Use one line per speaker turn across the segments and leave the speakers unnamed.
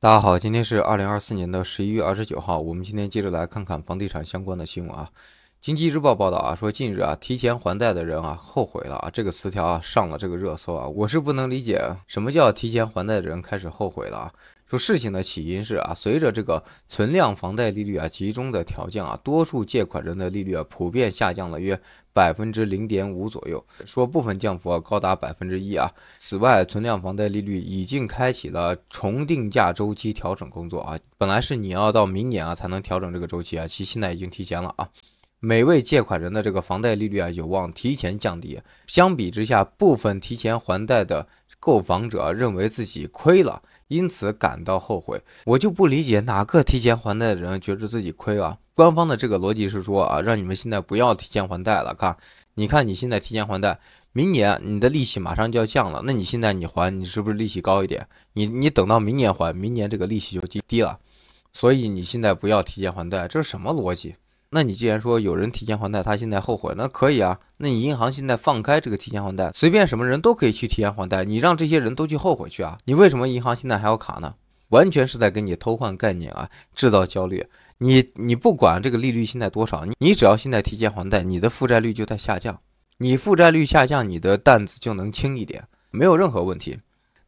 大家好，今天是2024年的11月29号，我们今天接着来看看房地产相关的新闻啊。经济日报报道啊，说近日啊，提前还贷的人啊后悔了啊，这个词条啊上了这个热搜啊。我是不能理解什么叫提前还贷的人开始后悔了啊。说事情的起因是啊，随着这个存量房贷利率啊集中的调降啊，多数借款人的利率啊普遍下降了约0.5%左右，说部分降幅啊高达1%啊。此外，存量房贷利率已经开启了重定价周期调整工作啊，本来是你要到明年啊才能调整这个周期啊，其现在已经提前了啊。每位借款人的这个房贷利率啊有望提前降低，相比之下，部分提前还贷的购房者认为自己亏了，因此感到后悔。我就不理解哪个提前还贷的人觉得自己亏了。官方的这个逻辑是说啊，让你们现在不要提前还贷了，你看你现在提前还贷，明年你的利息马上就要降了，那你现在你还，你是不是利息高一点？你等到明年还，明年这个利息就低了，所以你现在不要提前还贷，这是什么逻辑？那你既然说有人提前还贷，他现在后悔，那可以啊。那你银行现在放开这个提前还贷，随便什么人都可以去提前还贷，你让这些人都去后悔去啊？你为什么银行现在还要卡呢？完全是在跟你偷换概念啊，制造焦虑。你不管这个利率现在多少，你只要现在提前还贷，你的负债率就在下降。你负债率下降，你的担子就能轻一点，没有任何问题。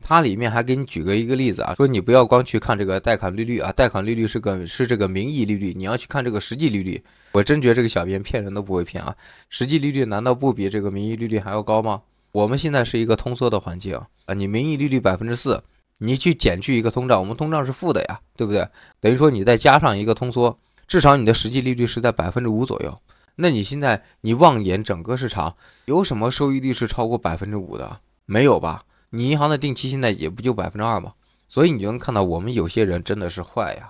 它里面还给你举一个例子啊，说你不要光去看这个贷款利率啊，贷款利率是这个名义利率，你要去看这个实际利率。我真觉得这个小编骗人都不会骗啊，实际利率难道不比这个名义利率还要高吗？我们现在是一个通缩的环境啊，你名义利率4%，你去减去一个通胀，我们通胀是负的呀，对不对？等于说你再加上一个通缩，至少你的实际利率是在5%左右。那你现在你望眼整个市场，有什么收益率是超过5%的？没有吧？你银行的定期现在也不就2%吗？所以你就能看到我们有些人真的是坏呀，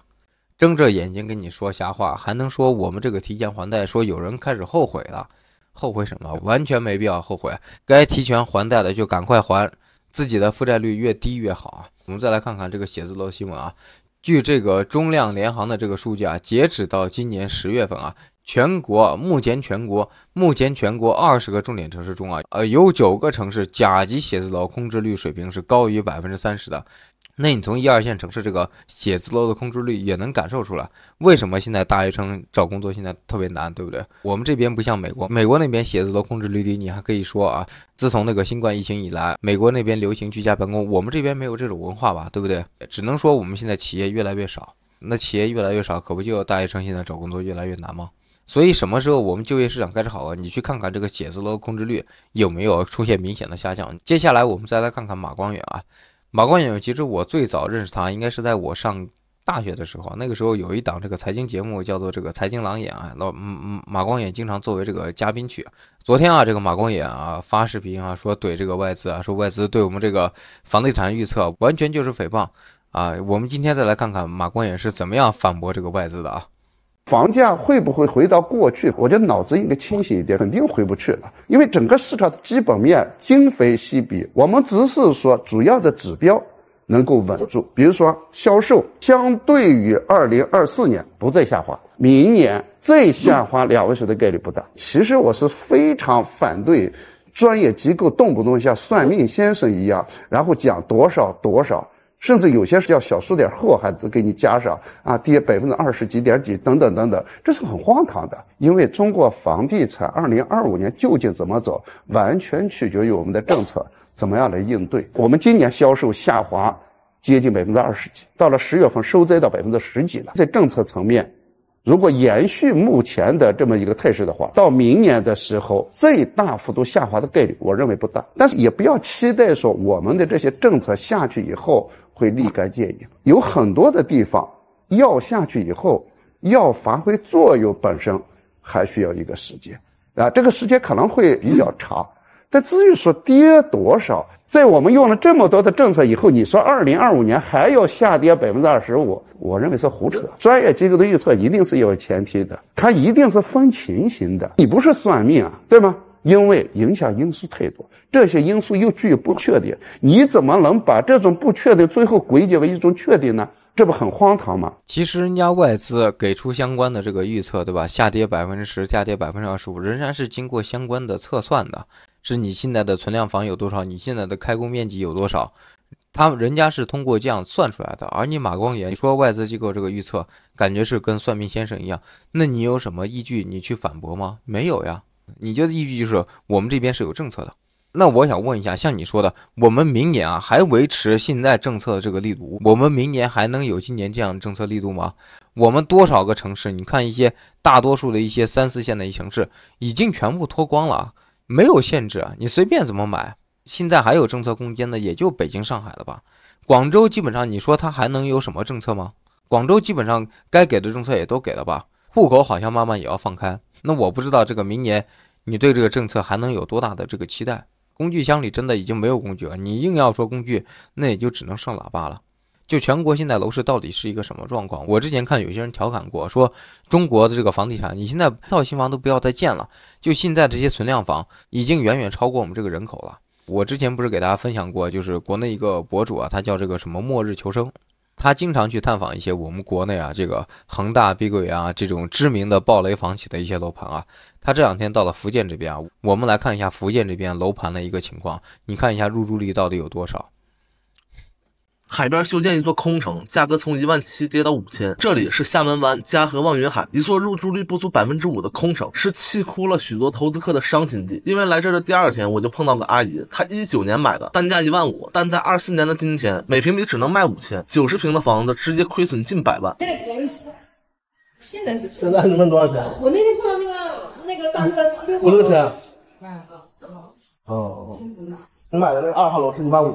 睁着眼睛跟你说瞎话，还能说我们这个提前还贷，说有人开始后悔了，后悔什么？完全没必要后悔，该提前还贷的就赶快还，自己的负债率越低越好啊。我们再来看看这个写字楼新闻啊，据这个中量联行的这个数据啊，截止到今年10月份啊，目前全国20个重点城市中啊，有9个城市甲级写字楼空置率水平是高于30%的。那你从1、2线城市这个写字楼的空置率也能感受出来，为什么现在大学生找工作现在特别难，对不对？我们这边不像美国那边写字楼空置率低，你还可以说啊，自从那个新冠疫情以来，美国那边流行居家办公，我们这边没有这种文化吧，对不对？只能说我们现在企业越来越少，那企业越来越少，可不就大学生现在找工作越来越难吗？所以什么时候我们就业市场开始好了，你去看看这个写字楼空置率有没有出现明显的下降。接下来我们再来看看马光远啊，马光远其实我最早认识他应该是在我上大学的时候，那个时候有一档这个财经节目叫做这个财经郎眼啊，马光远经常作为这个嘉宾去。昨天啊，这个马光远啊发视频啊说怼这个外资啊，说外资对我们这个房地产预测完全就是诽谤啊。我们今天再来看看马光远是怎么样反驳这个外资的啊。
房价会不会回到过去？我觉得脑子应该清醒一点，肯定回不去了。因为整个市场的基本面今非昔比，我们只是说主要的指标能够稳住，比如说销售相对于2024年不再下滑，明年再下滑2位数的概率不大。其实我是非常反对专业机构动不动像算命先生一样，然后讲多少多少。甚至有些是要小数点后还给你加上啊，跌20几点几等等等等，这是很荒唐的。因为中国房地产2025年究竟怎么走，完全取决于我们的政策怎么样来应对。我们今年销售下滑接近20几，到了10月份收窄到10几了。在政策层面，如果延续目前的这么一个态势的话，到明年的时候再大幅度下滑的概率我认为不大。但是也不要期待说我们的这些政策下去以后会立竿见影，有很多的地方要下去以后要发挥作用本身还需要一个时间啊，这个时间可能会比较长。但至于说跌多少，在我们用了这么多的政策以后，你说2025年还要下跌25%，我认为是胡扯。专业机构的预测一定是有前提的，它一定是分情形的，你不是算命啊，对吗？因为影响因素太多，这些因素又具有不确定，你怎么能把这种不确定最后归结为一种确定呢？这不很荒唐吗？
其实人家外资给出相关的这个预测，对吧？下跌10%，下跌25%，仍然是经过相关的测算的，是你现在的存量房有多少，你现在的开工面积有多少，人家是通过这样算出来的，而你马光远说外资机构这个预测，感觉是跟算命先生一样，那你有什么依据你去反驳吗？没有呀，你的依据就是我们这边是有政策的。那我想问一下，像你说的，我们明年啊还维持现在政策的这个力度，我们明年还能有今年这样的政策力度吗？我们多少个城市，你看一些大多数的一些3、4线的城市已经全部脱光了，没有限制，你随便怎么买。现在还有政策空间的也就北京、上海了吧？广州基本上你说它还能有什么政策吗？广州基本上该给的政策也都给了吧？户口好像慢慢也要放开，那我不知道这个明年你对这个政策还能有多大的这个期待？工具箱里真的已经没有工具了，你硬要说工具，那也就只能上喇叭了。就全国现在楼市到底是一个什么状况？我之前看有些人调侃过，说中国的这个房地产，你现在套新房都不要再建了，就现在这些存量房已经远远超过我们这个人口了。我之前不是给大家分享过，就是国内一个博主啊，他叫这个什么末日求生，他经常去探访一些我们国内啊这个恒大、碧桂园啊这种知名的暴雷房企的一些楼盘啊。他这2天到了福建这边啊，我们来看一下福建这边楼盘的一个情况，你看一下入住率到底有多少。
海边修建一座空城，价格从17000跌到5000。这里是厦门湾嘉禾望云海，一座入住率不足5%的空城，是气哭了许多投资客的伤心地。因为来这的第2天，我就碰到个阿姨，她19年买的，单价15000，但在24年的今天，每平米只能卖5000，90平的房子直接亏损近100万。
现在是
现在能卖多少钱？
我那天碰到那个大哥
，56千。哦，你买的那个2号楼是15000。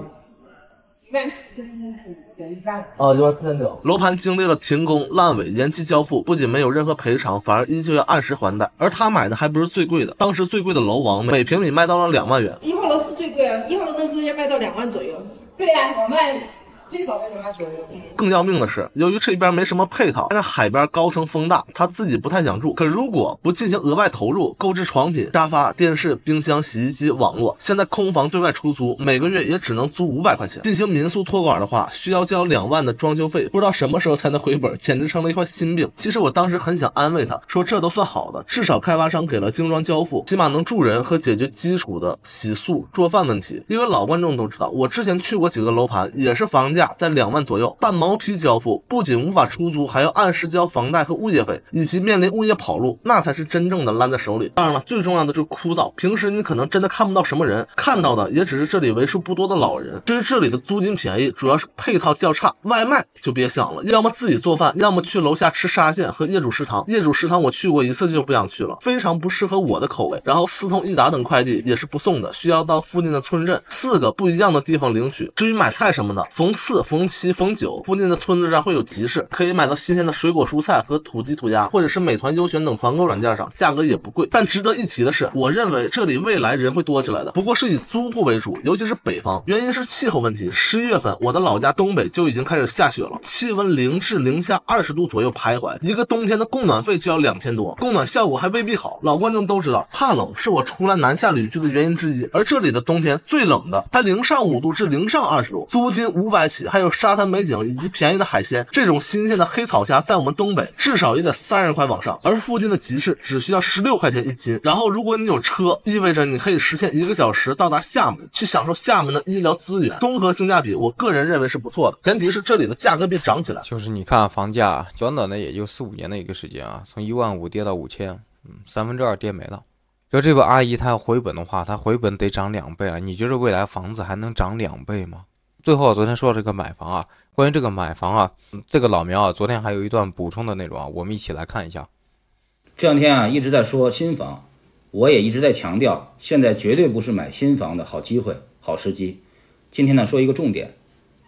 14900。楼盘经历了停工、烂尾、延期交付，不仅没有任何赔偿，反而依旧要按时还贷。而他买的还不是最贵的，当时最贵的楼王每平米卖到了2万元。
1号楼是最贵啊，1号楼那时候要卖到2万左右。
对呀，我卖最少在2万左右。
更要命的是，由于这边没什么配套，但是海边高层风大，他自己不太想住。可如果不进行额外投入，购置床品、沙发、电视、冰箱、洗衣机、网络，现在空房对外出租，每个月也只能租500块钱。进行民宿托管的话，需要交2万的装修费，不知道什么时候才能回本，简直成了一块心病。其实我当时很想安慰他，说这都算好的，至少开发商给了精装交付，起码能住人和解决基础的洗漱、做饭问题。因为老观众都知道，我之前去过几个楼盘，也是房价在2万左右，但毛坯交付，不仅无法出租，还要按时交房贷和物业费，以及面临物业跑路，那才是真正的烂在手里。当然了，最重要的就是枯燥，平时你可能真的看不到什么人，看到的也只是这里为数不多的老人。至于这里的租金便宜，主要是配套较差，外卖就别想了，要么自己做饭，要么去楼下吃沙县和业主食堂。业主食堂我去过1次就不想去了，非常不适合我的口味。然后四通一达等快递也是不送的，需要到附近的村镇4个不一样的地方领取。至于买菜什么的，逢4、逢7、逢9，附近的村子上会有集市，可以买到新鲜的水果蔬菜和土鸡土鸭，或者是美团优选等团购软件上，价格也不贵。但值得一提的是，我认为这里未来人会多起来的，不过是以租户为主，尤其是北方，原因是气候问题。11月份我的老家东北就已经开始下雪了，气温0至零下20度左右徘徊，一个冬天的供暖费就要2000多，供暖效果还未必好。老观众都知道，怕冷是我出来南下旅居的原因之一，而这里的冬天最冷的还0上5度至0上20度，租金500起，还有沙滩美景以及便宜的海鲜。这种新鲜的黑草虾在我们东北至少也得30块往上，而附近的集市只需要16块钱1斤。然后如果你有车，意味着你可以实现1个小时到达厦门，去享受厦门的医疗资源，综合性价比我个人认为是不错的，前提是这里的价格别涨起来。
就是你看房价短短的也就4、5年的一个时间啊，从15000跌到5000，2/3跌没了。就这个阿姨她要回本的话，她回本得涨2倍啊！你觉得未来房子还能涨2倍吗？最后昨天说到这个买房啊，关于这个买房啊，这个老苗啊，昨天还有一段补充的内容啊，我们一起来看一下。
这2天啊一直在说新房，我也一直在强调，现在绝对不是买新房的好机会、好时机。今天呢说一个重点，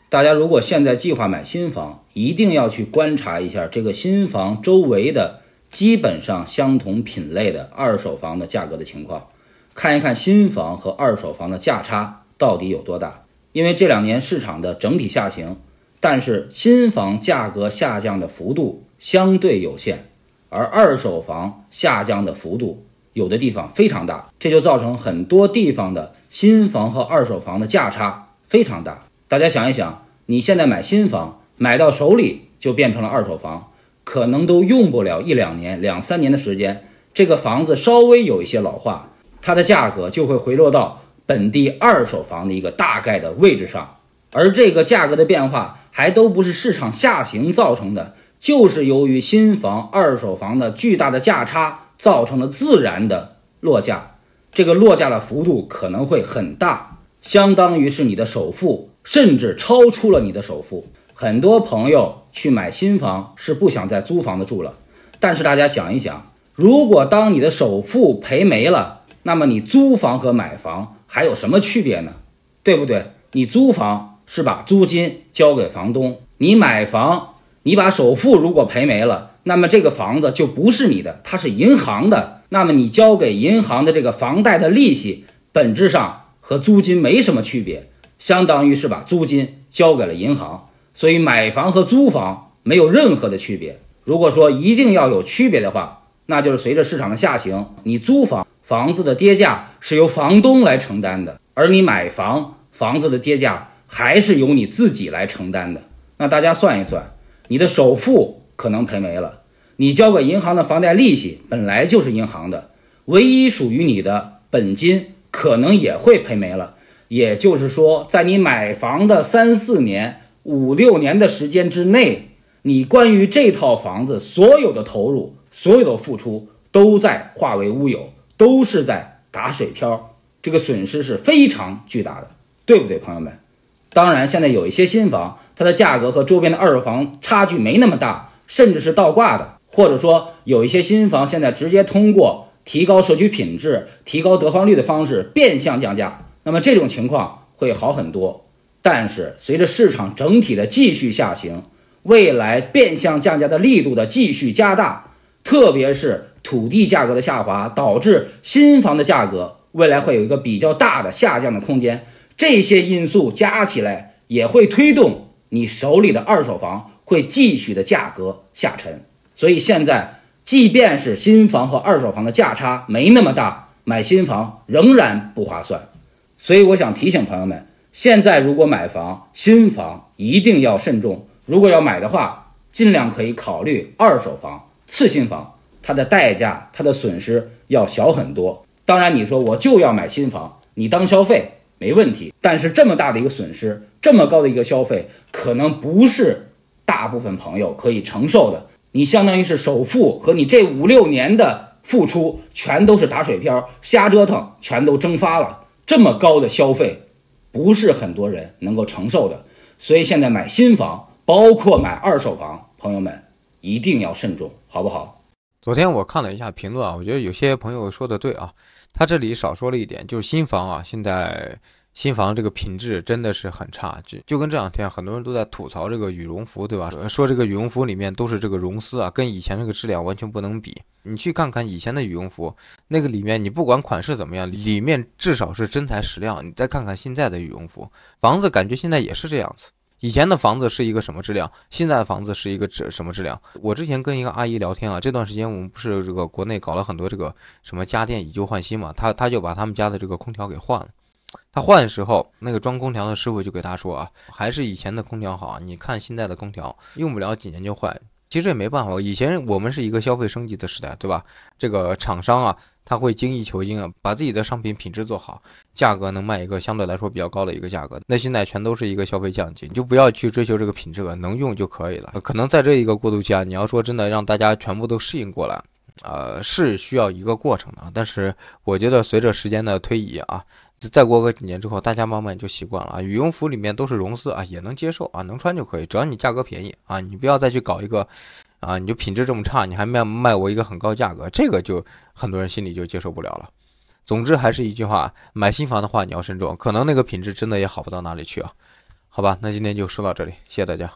大家如果现在计划买新房，一定要去观察一下这个新房周围的基本上相同品类的二手房的价格的情况，看一看新房和二手房的价差到底有多大。因为这2年市场的整体下行，但是新房价格下降的幅度相对有限，而二手房下降的幅度有的地方非常大，这就造成很多地方的新房和二手房的价差非常大。大家想一想，你现在买新房，买到手里就变成了二手房，可能都用不了1、2年、2、3年的时间，这个房子稍微有一些老化，它的价格就会回落到本地二手房的一个大概的位置上，而这个价格的变化还都不是市场下行造成的，就是由于新房、二手房的巨大的价差造成了自然的落价。这个落价的幅度可能会很大，相当于是你的首付，甚至超出了你的首付。很多朋友去买新房是不想再租房子住了，但是大家想一想，如果当你的首付赔没了，那么你租房和买房还有什么区别呢？对不对？你租房是把租金交给房东，你买房，你把首付如果赔没了，那么这个房子就不是你的，它是银行的，那么你交给银行的这个房贷的利息，本质上和租金没什么区别，相当于是把租金交给了银行。所以买房和租房没有任何的区别。如果说一定要有区别的话，那就是随着市场的下行，你租房，房子的跌价是由房东来承担的，而你买房，房子的跌价还是由你自己来承担的。那大家算一算，你的首付可能赔没了，你交给银行的房贷利息本来就是银行的，唯一属于你的本金可能也会赔没了。也就是说，在你买房的3、4年、5、6年的时间之内，你关于这套房子所有的投入、所有的付出都在化为乌有，都是在打水漂，这个损失是非常巨大的，对不对，朋友们？当然，现在有一些新房，它的价格和周边的二手房差距没那么大，甚至是倒挂的，或者说有一些新房现在直接通过提高社区品质、提高得房率的方式变相降价，那么这种情况会好很多。但是随着市场整体的继续下行，未来变相降价的力度的继续加大，特别是土地价格的下滑，导致新房的价格未来会有一个比较大的下降的空间。这些因素加起来也会推动你手里的二手房会继续的价格下沉。所以现在即便是新房和二手房的价差没那么大，买新房仍然不划算。所以我想提醒朋友们，现在如果买房，新房一定要慎重，如果要买的话，尽量可以考虑二手房、次新房，它的代价、它的损失要小很多。当然你说我就要买新房，你当消费没问题，但是这么大的一个损失，这么高的一个消费，可能不是大部分朋友可以承受的。你相当于是首付和你这5、6年的付出全都是打水漂，瞎折腾，全都蒸发了，这么高的消费不是很多人能够承受的。所以现在买新房，包括买二手房，朋友们一定要慎重，好不好？
昨天我看了一下评论啊，我觉得有些朋友说的对啊，他这里少说了一点，就是新房啊，现在新房这个品质真的是很差，就跟这两天很多人都在吐槽这个羽绒服，对吧？说这个羽绒服里面都是这个绒丝啊，跟以前这个质量完全不能比。你去看看以前的羽绒服，那个里面你不管款式怎么样，里面至少是真材实料。你再看看现在的羽绒服，房子感觉现在也是这样子。以前的房子是一个什么质量，现在的房子是一个什么质量？我之前跟一个阿姨聊天啊，这段时间我们不是这个国内搞了很多这个什么家电以旧换新嘛，他就把他们家的这个空调给换了。他换的时候，那个装空调的师傅就给他说啊，还是以前的空调好，你看现在的空调用不了几年就坏。其实也没办法，以前我们是一个消费升级的时代，对吧？这个厂商啊，他会精益求精啊，把自己的商品品质做好，价格能卖一个相对来说比较高的一个价格。那现在全都是一个消费降级，你就不要去追求这个品质了，能用就可以了。可能在这一个过渡期啊，你要说真的让大家全部都适应过来，是需要一个过程的。但是我觉得随着时间的推移啊，再过个几年之后，大家慢慢就习惯了啊。羽绒服里面都是绒丝啊，也能接受啊，能穿就可以，只要你价格便宜啊，你不要再去搞一个啊，你就品质这么差，你还卖我一个很高价格，这个就很多人心里就接受不了了。总之还是一句话，买新房的话你要慎重，可能那个品质真的也好不到哪里去啊。好吧，那今天就说到这里，谢谢大家。